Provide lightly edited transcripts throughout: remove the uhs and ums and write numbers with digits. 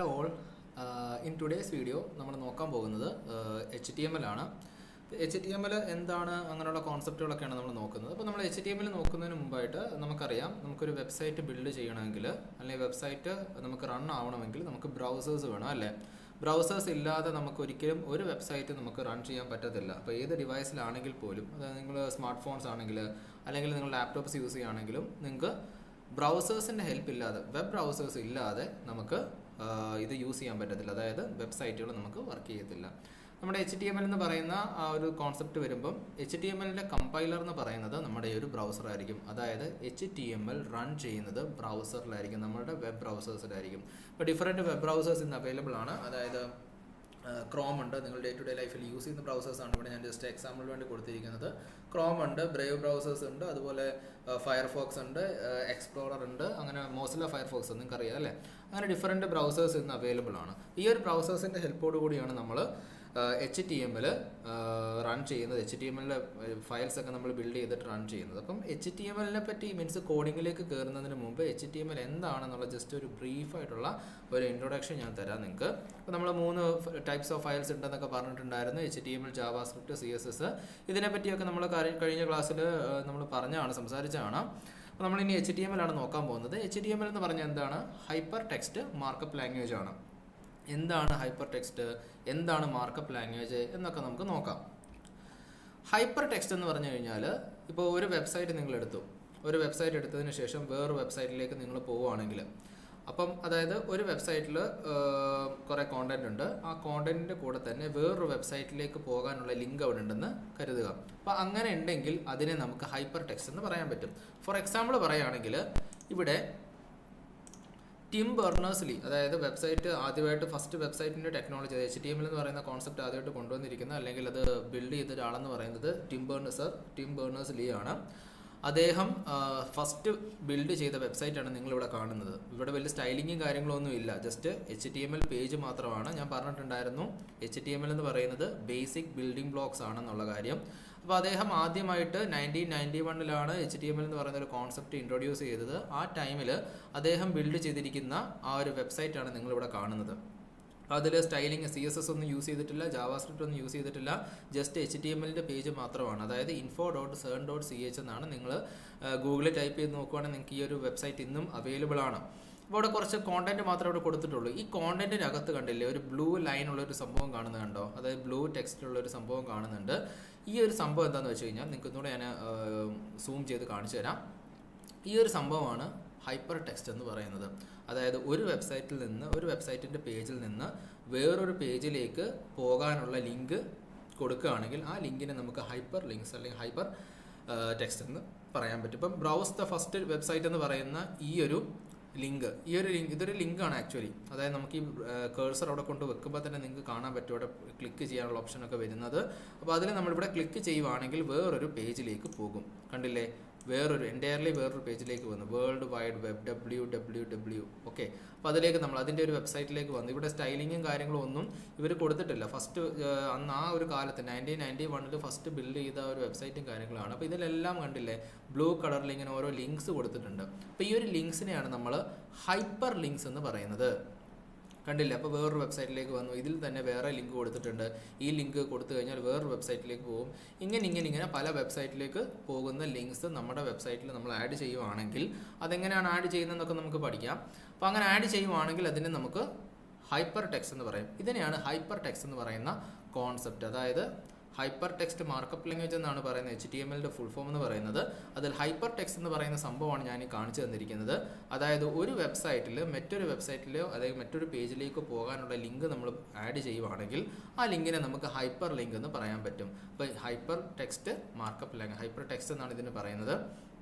Hello all. In today's video നമ്മൾ നോക്കാൻ പോകുന്നത് HTML ആണ്. HTML എന്താണ്, അങ്ങനെയുള്ള കോൺസെപ്റ്റുകളൊക്കെയാണ് നമ്മൾ നോക്കുന്നത്. അപ്പോൾ നമ്മൾ HTML നോക്കുന്നതിന് മുമ്പായിട്ട് നമുക്കറിയാം, നമുക്കൊരു വെബ്സൈറ്റ് ബിൽഡ് ചെയ്യണമെങ്കിൽ അല്ലെങ്കിൽ വെബ്സൈറ്റ് നമുക്ക് റൺ ആവണമെങ്കിൽ നമുക്ക് ബ്രൗസേഴ്സ് വേണം അല്ലേ. ബ്രൗസേഴ്സ് ഇല്ലാതെ നമുക്ക് ഒരിക്കലും ഒരു വെബ്സൈറ്റ് നമുക്ക് റൺ ചെയ്യാൻ പറ്റത്തില്ല. അപ്പോൾ ഏത് ഡിവൈസിലാണെങ്കിൽ പോലും, അതായത് നിങ്ങൾ സ്മാർട്ട് ഫോൺസ് ആണെങ്കിൽ അല്ലെങ്കിൽ നിങ്ങൾ ലാപ്ടോപ്സ് യൂസ് ചെയ്യുകയാണെങ്കിലും നിങ്ങൾക്ക് ബ്രൗസേഴ്സിൻ്റെ ഹെൽപ്പ് ഇല്ലാതെ, വെബ് ബ്രൗസേഴ്സ് ഇല്ലാതെ നമുക്ക് ഇത് യൂസ് ചെയ്യാൻ പറ്റത്തില്ല. അതായത് വെബ്സൈറ്റുകൾ നമുക്ക് വർക്ക് ചെയ്യത്തില്ല. നമ്മുടെ HTML എന്ന് പറയുന്ന ആ ഒരു കോൺസെപ്റ്റ് വരുമ്പം HTMLൻ്റെ കമ്പൈലർ എന്ന് പറയുന്നത് നമ്മുടെ ഒരു ബ്രൗസർ ആയിരിക്കും. അതായത് HTML റൺ ചെയ്യുന്നത് ബ്രൗസറിലായിരിക്കും, നമ്മുടെ വെബ് ബ്രൗസേഴ്സിലായിരിക്കും. ഇപ്പോൾ ഡിഫറെൻറ്റ് വെബ് ബ്രൗസേഴ്സ് ഇന്ന് അവൈലബിൾ ആണ്. അതായത് ക്രോം ഉണ്ട്, നിങ്ങൾ ഡേ ടു ഡേ ലൈഫിൽ യൂസ് ചെയ്യുന്ന ബ്രൗസേഴ്സാണ് ഇവിടെ ഞാൻ ജസ്റ്റ് എക്സാമ്പിളിന് വേണ്ടി കൊടുത്തിരിക്കുന്നത്. ക്രോം ഉണ്ട്, ബ്രേവ് ബ്രൗസേഴ്സ് ഉണ്ട്, അതുപോലെ ഫയർഫോക്സ് ഉണ്ട്, എക്സ്പ്ലോറർ ഉണ്ട്, അങ്ങനെ മോസില്ല ഫയർഫോക്സ് നിങ്ങൾക്കറിയാം അല്ലേ. അങ്ങനെ ഡിഫറെൻറ്റ് ബ്രൗസേഴ്സ് ഇന്ന് അവൈലബിൾ ആണ്. ഈ ഒരു ബ്രൗസേഴ്സിൻ്റെ ഹെൽപ്പോട് കൂടിയാണ് നമ്മൾ HTML റൺ ചെയ്യുന്നത്. HTML ഫയൽസൊക്കെ നമ്മൾ ബിൽഡ് ചെയ്തിട്ട് റൺ ചെയ്യുന്നത്. അപ്പം HTML പറ്റി മീൻസ് കോഡിങ്ങിലേക്ക് കയറുന്നതിന് മുമ്പ് HTML എന്താണെന്നുള്ള ജസ്റ്റ് ഒരു ബ്രീഫായിട്ടുള്ള ഒരു ഇൻട്രൊഡക്ഷൻ ഞാൻ തരാം നിങ്ങൾക്ക്. അപ്പോൾ നമ്മൾ 3 ടൈപ്സ് ഓഫ് ഫയൽസ് ഉണ്ടെന്നൊക്കെ പറഞ്ഞിട്ടുണ്ടായിരുന്നു. HTML, JavaScript, CSS. ഇതിനെപ്പറ്റിയൊക്കെ നമ്മൾ കഴിഞ്ഞ ക്ലാസ്സിൽ നമ്മൾ സംസാരിച്ചതാണ്. അപ്പോൾ നമ്മളിനി HTML ആണ് നോക്കാൻ പോകുന്നത്. HTML എന്ന് പറഞ്ഞാൽ എന്താണ്? ഹൈപ്പർ ടെക്സ്റ്റ് മാർക്കപ്പ് ലാംഗ്വേജ് ആണ്. എന്താണ് ഹൈപ്പർ ടെക്സ്റ്റ്, എന്താണ് മാർക്കപ്പ് ലാംഗ്വേജ് എന്നൊക്കെ നമുക്ക് നോക്കാം. ഹൈപ്പർ ടെക്സ്റ്റ് എന്ന് പറഞ്ഞു കഴിഞ്ഞാൽ, ഇപ്പോൾ ഒരു വെബ്സൈറ്റ് നിങ്ങൾ എടുത്തു, ഒരു വെബ്സൈറ്റ് എടുത്തതിന് ശേഷം വേറൊരു വെബ്സൈറ്റിലേക്ക് നിങ്ങൾ പോവുകയാണെങ്കിൽ, അപ്പം അതായത് ഒരു വെബ്സൈറ്റിൽ കുറേ കോണ്ടന്റ് ഉണ്ട്, ആ കോണ്ടന്റിൻ്റെ കൂടെ തന്നെ വേറൊരു വെബ്സൈറ്റിലേക്ക് പോകാനുള്ള ലിങ്ക് അവിടെ ഉണ്ടെന്ന് കരുതുക. അപ്പോൾ അങ്ങനെ ഉണ്ടെങ്കിൽ അതിനെ നമുക്ക് ഹൈപ്പർ ടെക്സ്റ്റ് എന്ന് പറയാൻ പറ്റും. ഫോർ എക്സാമ്പിൾ പറയുകയാണെങ്കിൽ, ഇവിടെ ടിം ബെർണേഴ്സ്-ലീ, അതായത് വെബ്സൈറ്റ് ആദ്യമായിട്ട് ഫസ്റ്റ് വെബ്സൈറ്റിൻ്റെ ടെക്നോളജി, HTML എന്ന് പറയുന്ന കോൺസെപ്റ്റ് ആദ്യമായിട്ട് കൊണ്ടുവന്നിരിക്കുന്ന അല്ലെങ്കിൽ അത് ബിൽഡ് ചെയ്ത ഒരാളെന്ന് പറയുന്നത് ടിം ബെർണേഴ്സ്-ലീ ആണ്. അദ്ദേഹം ഫസ്റ്റ് ബിൽഡ് ചെയ്ത വെബ്സൈറ്റാണ് നിങ്ങളിവിടെ കാണുന്നത്. ഇവിടെ വലിയ സ്റ്റൈലിങ്ങും കാര്യങ്ങളൊന്നും ഇല്ല, ജസ്റ്റ് HTML പേജ് മാത്രമാണ്. ഞാൻ പറഞ്ഞിട്ടുണ്ടായിരുന്നു HTML എന്ന് പറയുന്നത് ബേസിക് ബിൽഡിംഗ് ബ്ലോക്സ് ആണെന്നുള്ള കാര്യം. അപ്പോൾ അദ്ദേഹം ആദ്യമായിട്ട് 1991 HTML എന്ന് പറയുന്ന ഒരു കോൺസെപ്റ്റ് ഇൻട്രൊഡ്യൂസ് ചെയ്തത്. ആ ടൈമിൽ അദ്ദേഹം ബിൽഡ് ചെയ്തിരിക്കുന്ന ആ ഒരു വെബ്സൈറ്റാണ് നിങ്ങളിവിടെ കാണുന്നത്. അതിൽ സ്റ്റൈലിംഗ് CSS ഒന്നും യൂസ് ചെയ്തിട്ടില്ല, JavaScript ഒന്നും യൂസ് ചെയ്തിട്ടില്ല, ജസ്റ്റ് HTMLൻ്റെ പേജ് മാത്രമാണ്. അതായത് info.cern.ch എന്നാണ്. നിങ്ങൾ ഗൂഗിളിൽ ടൈപ്പ് ചെയ്ത് നോക്കുവാണെങ്കിൽ നിങ്ങൾക്ക് ഈ ഒരു വെബ്സൈറ്റ് ഇന്നും അവൈലബിൾ ആണ്. അപ്പോൾ അവിടെ കുറച്ച് കോണ്ടന്റ് മാത്രമേ ഇവിടെ കൊടുത്തിട്ടുള്ളൂ. ഈ കോണ്ടന്റിൻ്റെ അകത്ത് കണ്ടില്ലേ ഒരു ബ്ലൂ ലൈൻ ഉള്ളൊരു സംഭവം കാണുന്നത് കണ്ടോ? അതായത് ബ്ലൂ ടെക്സ്റ്റുള്ളൊരു സംഭവം കാണുന്നുണ്ട്. ഈ ഒരു സംഭവം എന്താണെന്ന് വെച്ച് കഴിഞ്ഞാൽ നിങ്ങൾക്ക് ഇന്നുകൂടെ ഞാൻ സൂം ചെയ്ത് കാണിച്ചു തരാം. ഈ ഒരു സംഭവമാണ് ഹൈപ്പർ ടെക്സ്റ്റ് എന്ന് പറയുന്നത്. അതായത് ഒരു വെബ്സൈറ്റിൽ നിന്ന്, ഒരു വെബ്സൈറ്റിൻ്റെ പേജിൽ നിന്ന് വേറൊരു പേജിലേക്ക് പോകാനുള്ള ലിങ്ക് കൊടുക്കുകയാണെങ്കിൽ ആ ലിങ്കിനെ നമുക്ക് ഹൈപ്പർ ലിങ്ക്സ് അല്ലെങ്കിൽ ഹൈപ്പർ ടെക്സ്റ്റ് എന്ന് പറയാൻ പറ്റും. ഇപ്പം ബ്രൗസ് ദ ഫസ്റ്റ് വെബ്സൈറ്റ് എന്ന് പറയുന്ന ഈ ഒരു ലിങ്ക്, ഇതൊരു ലിങ്കാണ് ആക്ച്വലി. അതായത് നമുക്ക് ഈ കേഴ്സർ അവിടെ കൊണ്ട് വെക്കുമ്പോൾ തന്നെ നിങ്ങൾക്ക് കാണാൻ പറ്റും അവിടെ ക്ലിക്ക് ചെയ്യാനുള്ള ഓപ്ഷനൊക്കെ വരുന്നത്. അപ്പോൾ അതിൽ നമ്മളിവിടെ ക്ലിക്ക് ചെയ്യുവാണെങ്കിൽ വേറൊരു പേജിലേക്ക് പോകും. കണ്ടില്ലേ, എൻറ്റയർലി വേറൊരു പേജിലേക്ക് വന്നു, world wide web www. Okay, അപ്പോൾ അതിലേക്ക് നമ്മൾ അതിൻ്റെ ഒരു വെബ്സൈറ്റിലേക്ക് വന്നു. ഇവിടെ സ്റ്റൈലിങ്ങും കാര്യങ്ങളും ഒന്നും ഇവർ കൊടുത്തിട്ടില്ല. ഫസ്റ്റ് അന്ന് ആ ഒരു കാലത്ത് 1991 ഫസ്റ്റ് ബിൽഡ് ചെയ്ത ഒരു വെബ്സൈറ്റും കാര്യങ്ങളാണ്. അപ്പോൾ ഇതിലെല്ലാം കണ്ടില്ലേ ബ്ലൂ കളറിൽ ഇങ്ങനെ ഓരോ ലിങ്ക്സ് കൊടുത്തിട്ടുണ്ട്. അപ്പോൾ ഈ ഒരു ലിങ്ക്സിനെയാണ് നമ്മൾ ഹൈപ്പർ ലിങ്ക്സ് എന്ന് പറയുന്നത്. കണ്ടില്ല, അപ്പോൾ വേറൊരു വെബ്സൈറ്റിലേക്ക് വന്നു, ഇതിൽ തന്നെ വേറെ ലിങ്ക് കൊടുത്തിട്ടുണ്ട്. ഈ ലിങ്ക് കൊടുത്തു കഴിഞ്ഞാൽ വേറൊരു വെബ്സൈറ്റിലേക്ക് പോകും. ഇങ്ങനെ പല വെബ്സൈറ്റിലേക്ക് പോകുന്ന ലിങ്ക്സ് നമ്മുടെ വെബ്സൈറ്റിൽ നമ്മൾ ആഡ് ചെയ്യുവാണെങ്കിൽ അതെങ്ങനെയാണ് ആഡ് ചെയ്യുന്നതെന്നൊക്കെ നമുക്ക് പഠിക്കാം. അപ്പോൾ അങ്ങനെ ആഡ് ചെയ്യുവാണെങ്കിൽ അതിനെ നമുക്ക് ഹൈപ്പർ ടെക്സ്റ്റ് എന്ന് പറയും. ഇതിനെയാണ് ഹൈപ്പർ ടെക്സ്റ്റ് എന്ന് പറയുന്ന കോൺസെപ്റ്റ്. അതായത് ഹൈപ്പർ ടെക്സ്റ്റ് മാർക്കപ്പ് ലാംഗ്വേജ് എന്നാണ് പറയുന്നത്. HTMLൻ്റെ ഫുൾ ഫോം എന്ന് പറയുന്നത്. അതിൽ ഹൈപ്പർ ടെക്സ്റ്റ് എന്ന് പറയുന്ന സംഭവമാണ് ഞാൻ ഈ കാണിച്ചു തന്നിരിക്കുന്നത്. അതായത് ഒരു വെബ്സൈറ്റിൽ മറ്റൊരു വെബ്സൈറ്റിലോ അല്ലെങ്കിൽ മറ്റൊരു പേജിലേക്കോ പോകാനുള്ള ലിങ്ക് നമ്മൾ ആഡ് ചെയ്യുവാണെങ്കിൽ ആ ലിങ്കിനെ നമുക്ക് ഹൈപ്പർ ലിങ്ക് എന്ന് പറയാൻ പറ്റും. അപ്പോൾ hyper text markup language, hyper text എന്നാണ് ഇതിന് പറയുന്നത്.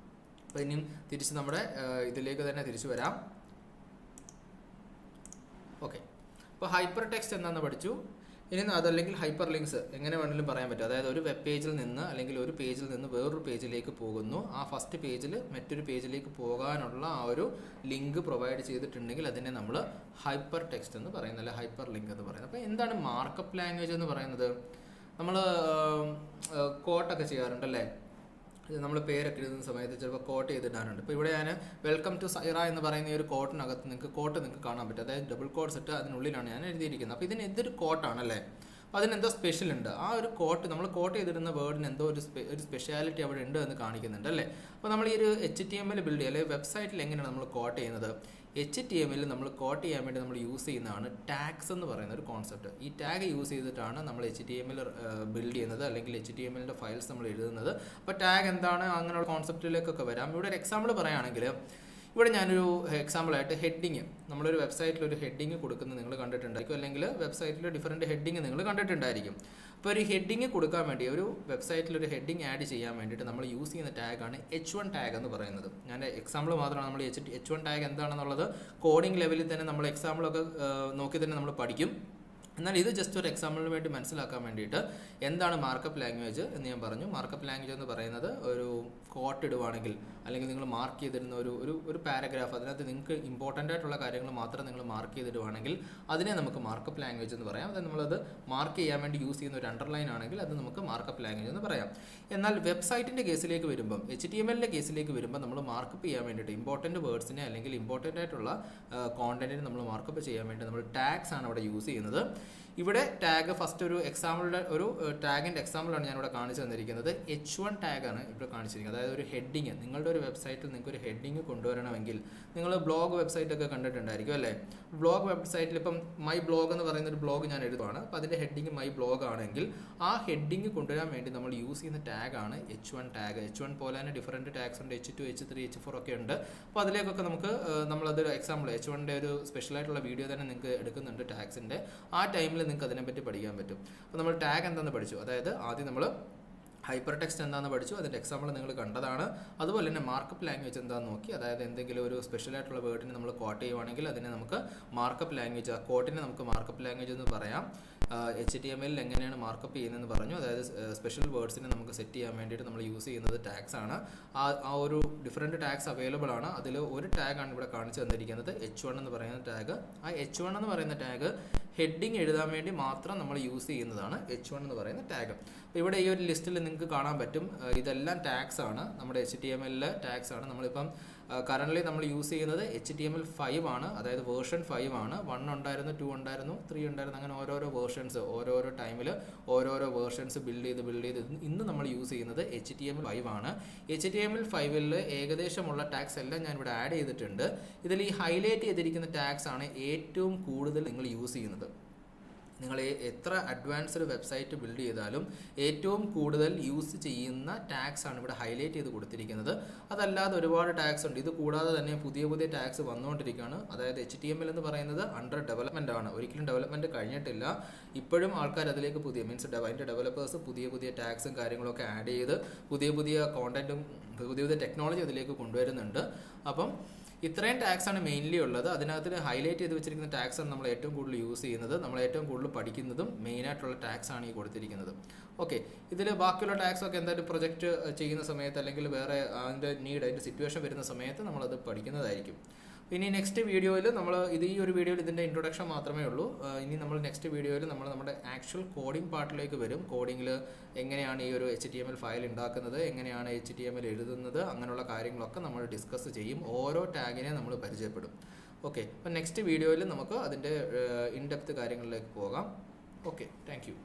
അപ്പോൾ ഇനിയും തിരിച്ച് നമ്മുടെ ഇതിലേക്ക് തന്നെ തിരിച്ചു വരാം. ഓക്കെ, അപ്പോൾ ഹൈപ്പർ ടെക്സ്റ്റ് എന്താണെന്ന് പഠിച്ചു. ഇനി അതല്ലെങ്കിൽ ഹൈപ്പർ ലിങ്ക്സ് എങ്ങനെ വേണമെങ്കിലും പറയാൻ പറ്റും. അതായത് ഒരു വെബ് പേജിൽ നിന്ന് അല്ലെങ്കിൽ ഒരു പേജിൽ നിന്ന് വേറൊരു പേജിലേക്ക് പോകുന്നു, ആ ഫസ്റ്റ് പേജിൽ മറ്റൊരു പേജിലേക്ക് പോകാനുള്ള ആ ഒരു ലിങ്ക് പ്രൊവൈഡ് ചെയ്തിട്ടുണ്ടെങ്കിൽ അതിനെ നമ്മൾ ഹൈപ്പർ ടെക്സ്റ്റ് എന്ന് പറയുന്നത്, അല്ലെ ഹൈപ്പർ ലിങ്ക് എന്ന് പറയുന്നത്. അപ്പോൾ എന്താണ് മാർക്കപ്പ് ലാംഗ്വേജ് എന്ന് പറയുന്നത്? നമ്മൾ കോട്ടൊക്കെ ചെയ്യാറുണ്ടല്ലേ, നമ്മൾ പേരൊക്കെ എഴുതുന്ന സമയത്ത് ചിലപ്പോൾ കോട്ട് ചെയ്തിടാനുണ്ട്. ഇപ്പോൾ ഇവിടെ ഞാൻ വെൽക്കം ടു സൈറ എന്ന് പറയുന്ന ഈ ഒരു കോട്ടിനകത്ത് നിങ്ങൾക്ക് കാണാൻ പറ്റും. അതായത് ഡബിൾ കോട്ട്സ് ഇട്ട് അതിനുള്ളിലാണ് ഞാൻ എഴുതിയിരിക്കുന്നത്. അപ്പോൾ ഇതിന് ഇതൊരു കോട്ടാണല്ലേ, അപ്പോൾ അതിനെന്തോ സ്പെഷ്യൽ ഉണ്ട്. ആ ഒരു കോട്ട് നമ്മൾ കോട്ട് ചെയ്തിടുന്ന വേർഡിന് എന്തോ ഒരു സ്പെഷ്യാലിറ്റി അവിടെ ഉണ്ട് എന്ന് കാണിക്കുന്നുണ്ട് അല്ലേ. അപ്പോൾ നമ്മൾ ഈ ഒരു HTML ബിൽഡ് ചെയ്യുക അല്ലെങ്കിൽ വെബ്സൈറ്റിൽ എങ്ങനെയാണ് നമ്മൾ കോട്ട് ചെയ്യുന്നത്? HTML നമ്മൾ കോട്ട് ചെയ്യാൻ വേണ്ടി നമ്മൾ യൂസ് ചെയ്യുന്നതാണ് ടാഗ്സ് എന്ന് പറയുന്ന ഒരു കോൺസെപ്റ്റ്. ഈ ടാഗ് യൂസ് ചെയ്തിട്ടാണ് നമ്മൾ HTML ബിൽഡ് ചെയ്യുന്നത് അല്ലെങ്കിൽ HTMLൻ്റെ ഫയൽസ് നമ്മൾ എഴുതുന്നത്. അപ്പോൾ ടാഗ് എന്താണ് അങ്ങനെയുള്ള കോൺസെപ്റ്റിലേക്കൊക്കെ വരാം. ഇവിടെ ഒരു എക്സാമ്പിൾ പറയുകയാണെങ്കിൽ ഇവിടെ ഞാനൊരു എക്സാമ്പിളായിട്ട് ഹെഡിങ്, നമ്മളൊരു വെബ്സൈറ്റിൽ ഒരു ഹെഡിങ് കൊടുക്കുന്നത് നിങ്ങൾ കണ്ടിട്ടുണ്ടായിരിക്കും, അല്ലെങ്കിൽ വെബ്സൈറ്റിൽ ഡിഫറൻറ്റ് ഹെഡിങ് നിങ്ങൾ കണ്ടിട്ടുണ്ടായിരിക്കും. അപ്പോൾ ഒരു ഹെഡിങ് കൊടുക്കാൻ വേണ്ടി ഒരു വെബ്സൈറ്റിൽ ഒരു ഹെഡിങ് ആഡ് ചെയ്യാൻ വേണ്ടിയിട്ട് നമ്മൾ യൂസ് ചെയ്യുന്ന ടാഗാണ് H1 ടാഗ് എന്ന് പറയുന്നത്. ഞാൻ എക്സാമ്പിൾ മാത്രമാണ്, നമ്മൾ H1 ടാഗ് എന്താണെന്നുള്ളത് കോഡിംഗ് ലെവലിൽ തന്നെ നമ്മൾ എക്സാമ്പിളൊക്കെ നോക്കി തന്നെ നമ്മൾ പഠിക്കും. എന്നാൽ ഇത് ജസ്റ്റ് ഒരു എക്സാമ്പിളിന് വേണ്ടി മനസ്സിലാക്കാൻ വേണ്ടിയിട്ട് എന്താണ് മാർക്കപ്പ് ലാംഗ്വേജ് എന്ന് ഞാൻ പറഞ്ഞു. മാർക്കപ്പ് ലാംഗ്വേജ് എന്ന് പറയുന്നത് ഒരു കോട്ട് ഇടുവാണെങ്കിൽ അല്ലെങ്കിൽ നിങ്ങൾ മാർക്ക് ചെയ്തിരുന്ന ഒരു പാരഗ്രാഫ്, അതിനകത്ത് നിങ്ങൾക്ക് ഇമ്പോർട്ടൻ്റ് ആയിട്ടുള്ള കാര്യങ്ങൾ മാത്രം നിങ്ങൾ മാർക്ക് ചെയ്തിടുവാണെങ്കിൽ അതിനെ നമുക്ക് മാർക്കപ്പ് ലാംഗ്വേജ് എന്ന് പറയാം. അതായത് നമ്മളത് മാർക്ക് ചെയ്യാൻ വേണ്ടി യൂസ് ചെയ്യുന്ന ഒരു അണ്ടർലൈൻ ആണെങ്കിൽ അത് നമുക്ക് മാർക്കപ്പ് ലാംഗ്വേജ് എന്ന് പറയാം. എന്നാൽ വെബ്സൈറ്റിൻ്റെ കേസിലേക്ക് വരുമ്പം, HTMLൻ്റെ കേസിലേക്ക് വരുമ്പോൾ നമ്മൾ മാർക്കപ്പ് ചെയ്യാൻ വേണ്ടിയിട്ട് ഇമ്പോർട്ടൻറ്റ് വേർഡ്സിനെ അല്ലെങ്കിൽ ഇമ്പോർട്ടൻ്റ് ആയിട്ടുള്ള കോണ്ടന്റിനെ നമ്മൾ മാർക്കപ്പ് ചെയ്യാൻ വേണ്ടി നമ്മൾ ടാഗ്സ് ആണ് അവിടെ യൂസ് ചെയ്യുന്നത്. ഇവിടെ ടാഗ് ഫസ്റ്റ് ഒരു എക്സാമ്പിളുടെ ഒരു ടാഗിൻ്റെ എക്സാമ്പിളാണ് ഞാനിവിടെ കാണിച്ചു തന്നിരിക്കുന്നത്. H1 ടാഗാണ് ഇവിടെ കാണിച്ചിരിക്കുന്നത്. അതായത് ഒരു ഹെഡിങ്, നിങ്ങളുടെ ഒരു വെബ്സൈറ്റിൽ നിങ്ങൾക്ക് ഒരു ഹെഡിങ് കൊണ്ടുവരണമെങ്കിൽ നിങ്ങൾ ബ്ലോഗ് വെബ്സൈറ്റ് ഒക്കെ കണ്ടിട്ടുണ്ടായിരിക്കും അല്ലേ. ബ്ലോഗ് വെബ്സൈറ്റിൽ ഇപ്പം മൈ ബ്ലോഗ് എന്ന് പറയുന്ന ഒരു ബ്ലോഗ് ഞാൻ എഴുതുവാണ്. അപ്പോൾ അതിൻ്റെ ഹെഡിങ് മൈ ബ്ലോഗ് ആണെങ്കിൽ ആ ഹെഡിങ് കൊണ്ടുവരാൻ വേണ്ടി നമ്മൾ യൂസ് ചെയ്യുന്ന ടാഗാണ് H1 ടാഗ്. H1 പോലെ തന്നെ ഡിഫറൻറ്റ് ടാഗ്സ് ഉണ്ട്, H2, H3, H4 ഒക്കെ ഉണ്ട്. അപ്പോൾ അതിലേക്കൊക്കെ നമുക്ക് നമ്മളതൊരു എക്സാമ്പിൾ H1ൻ്റെ ഒരു സ്പെഷ്യലായിട്ടുള്ള വീഡിയോ തന്നെ നിങ്ങൾക്ക് എടുക്കുന്നുണ്ട് ടാഗ്സിൻ്റെ. ആ ടൈമിൽ നിങ്ങൾക്ക് അതിനെപ്പറ്റി പഠിക്കാൻ പറ്റും. അപ്പോൾ നമ്മൾ ടാഗ് എന്താണെന്ന് പഠിച്ചു. അതായത് ആദ്യം നമ്മൾ ഹൈപ്പർ ടെക്സ്റ്റ് എന്താണെന്ന് പഠിച്ചു, അതിൻ്റെ എക്സാമ്പിൾ നിങ്ങൾ കണ്ടതാണ്. അതുപോലെ തന്നെ മാർക്കപ്പ് ലാംഗ്വേജ് എന്താണെന്ന് നോക്കി. അതായത് എന്തെങ്കിലും ഒരു സ്പെഷ്യലായിട്ടുള്ള വേർഡിന് നമ്മൾ കോട്ട് ചെയ്യുവാണെങ്കിൽ അതിനെ നമുക്ക് മാർക്കപ്പ് ലാംഗ്വേജ്, ആ കോട്ടിനെ നമുക്ക് മാർക്കപ്പ് ലാംഗ്വേജ് എന്ന് പറയാം. HTML എങ്ങനെയാണ് മാർക്കപ്പ് ചെയ്യുന്നതെന്ന് പറഞ്ഞു. അതായത് സ്പെഷ്യൽ വേർഡ്സിനെ നമുക്ക് സെറ്റ് ചെയ്യാൻ വേണ്ടിയിട്ട് നമ്മൾ യൂസ് ചെയ്യുന്നത് ടാഗ്സ് ആണ്. ആ ഒരു ഡിഫറൻറ്റ് ടാഗ്സ് അവൈലബിൾ ആണ്. അതിൽ ഒരു ടാഗാണ് ഇവിടെ കാണിച്ചു തന്നിരിക്കുന്നത്, H1 എന്ന് പറയുന്ന ടാഗ്. ആ H1 എന്ന് പറയുന്ന ടാഗ് ഹെഡിങ് എഴുതാൻ വേണ്ടി മാത്രം നമ്മൾ യൂസ് ചെയ്യുന്നതാണ് H1 എന്ന് പറയുന്ന ടാഗ്. അപ്പോൾ ഇവിടെ ഈ ഒരു ലിസ്റ്റിൽ നിങ്ങൾക്ക് കാണാൻ പറ്റും, ഇതെല്ലാം ടാഗ്സ് ആണ്, നമ്മുടെ HTML ടാഗ്സ് ആണ്. നമ്മളിപ്പം കറൻ്റ്ലി നമ്മൾ യൂസ് ചെയ്യുന്നത് HTML5 ആണ്, അതായത് വേർഷൻ 5 ആണ്. 1 ഉണ്ടായിരുന്നു, 2 ഉണ്ടായിരുന്നു, 3 ഉണ്ടായിരുന്നു, അങ്ങനെ ഓരോരോ വേർഷൻസ് ഓരോരോ ടൈമിൽ ഓരോരോ വേർഷൻസ് ബിൽഡ് ചെയ്ത് ഇന്ന് നമ്മൾ യൂസ് ചെയ്യുന്നത് HTML5 ആണ്. HTML5ൽ ഏകദേശമുള്ള ടാഗ്സ് എല്ലാം ഞാൻ ഇവിടെ ആഡ് ചെയ്തിട്ടുണ്ട്. ഇതിൽ ഈ ഹൈലൈറ്റ് ചെയ്തിരിക്കുന്ന ടാഗ്സ് ആണ് ഏറ്റവും കൂടുതൽ നിങ്ങൾ യൂസ് ചെയ്യുന്നത്. നിങ്ങൾ എത്ര അഡ്വാൻസ്ഡ് വെബ്സൈറ്റ് ബിൽഡ് ചെയ്താലും ഏറ്റവും കൂടുതൽ യൂസ് ചെയ്യുന്ന ടാഗ്സ് ആണ് ഇവിടെ ഹൈലൈറ്റ് ചെയ്ത് കൊടുത്തിരിക്കുന്നത്. അതല്ലാതെ ഒരുപാട് ടാഗ്സ് ഉണ്ട്. ഇത് കൂടാതെ തന്നെ പുതിയ ടാഗ്സ് വന്നുകൊണ്ടിരിക്കുകയാണ്. അതായത് HTML എന്ന് പറയുന്നത് അണ്ടർ ഡെവലപ്മെൻ്റ് ആണ്, ഒരിക്കലും ഡെവലപ്മെൻറ്റ് കഴിഞ്ഞിട്ടില്ല. ഇപ്പോഴും ആൾക്കാർ അതിലേക്ക് അതിൻ്റെ ഡെവലപ്പേഴ്സ് പുതിയ ടാഗ്സും കാര്യങ്ങളൊക്കെ ആഡ് ചെയ്ത് പുതിയ കോണ്ടന്റും പുതിയ ടെക്നോളജി അതിലേക്ക് കൊണ്ടുവരുന്നുണ്ട്. അപ്പം ഇത്രയും ടാഗ്സ് ആണ് മെയിൻലി ഉള്ളത്. അതിനകത്ത് ഹൈലൈറ്റ് ചെയ്ത് വെച്ചിരിക്കുന്ന ടാഗ്സ് ആണ് നമ്മൾ ഏറ്റവും കൂടുതൽ യൂസ് ചെയ്യുന്നത്, നമ്മൾ ഏറ്റവും കൂടുതൽ പഠിക്കുന്നതും മെയിനായിട്ടുള്ള ടാഗ്സ് ആണ് ഈ കൊടുത്തിരിക്കുന്നത്. ഓക്കെ, ഇതിൽ ബാക്കിയുള്ള ടാഗ്സ് ഒക്കെ എന്തായാലും പ്രൊജക്റ്റ് ചെയ്യുന്ന സമയത്ത് അല്ലെങ്കിൽ വേറെ അതിൻ്റെ സിറ്റുവേഷൻ വരുന്ന സമയത്ത് നമ്മളത് പഠിക്കുന്നതായിരിക്കും. ഇനി നെക്സ്റ്റ് വീഡിയോയിൽ ഈ ഒരു വീഡിയോയിൽ ഇതിൻ്റെ ഇൻട്രൊഡക്ഷൻ മാത്രമേ ഉള്ളൂ. ഇനി നമ്മൾ നെക്സ്റ്റ് വീഡിയോയിൽ നമ്മുടെ ആക്ച്വൽ കോഡിംഗ് പാർട്ടിലേക്ക് വരും. കോഡിങ്ങിൽ എങ്ങനെയാണ് ഈ ഒരു HTML ഫയൽ ഉണ്ടാക്കുന്നത്, എങ്ങനെയാണ് HTML എഴുതുന്നത്, അങ്ങനെയുള്ള കാര്യങ്ങളൊക്കെ നമ്മൾ ഡിസ്കസ് ചെയ്യും. ഓരോ ടാഗിനെ നമ്മൾ പരിചയപ്പെടും. ഓക്കെ, അപ്പം നെക്സ്റ്റ് വീഡിയോയിൽ നമുക്ക് അതിൻ്റെ ഇൻഡെപ്ത് കാര്യങ്ങളിലേക്ക് പോകാം. Okay, thank you.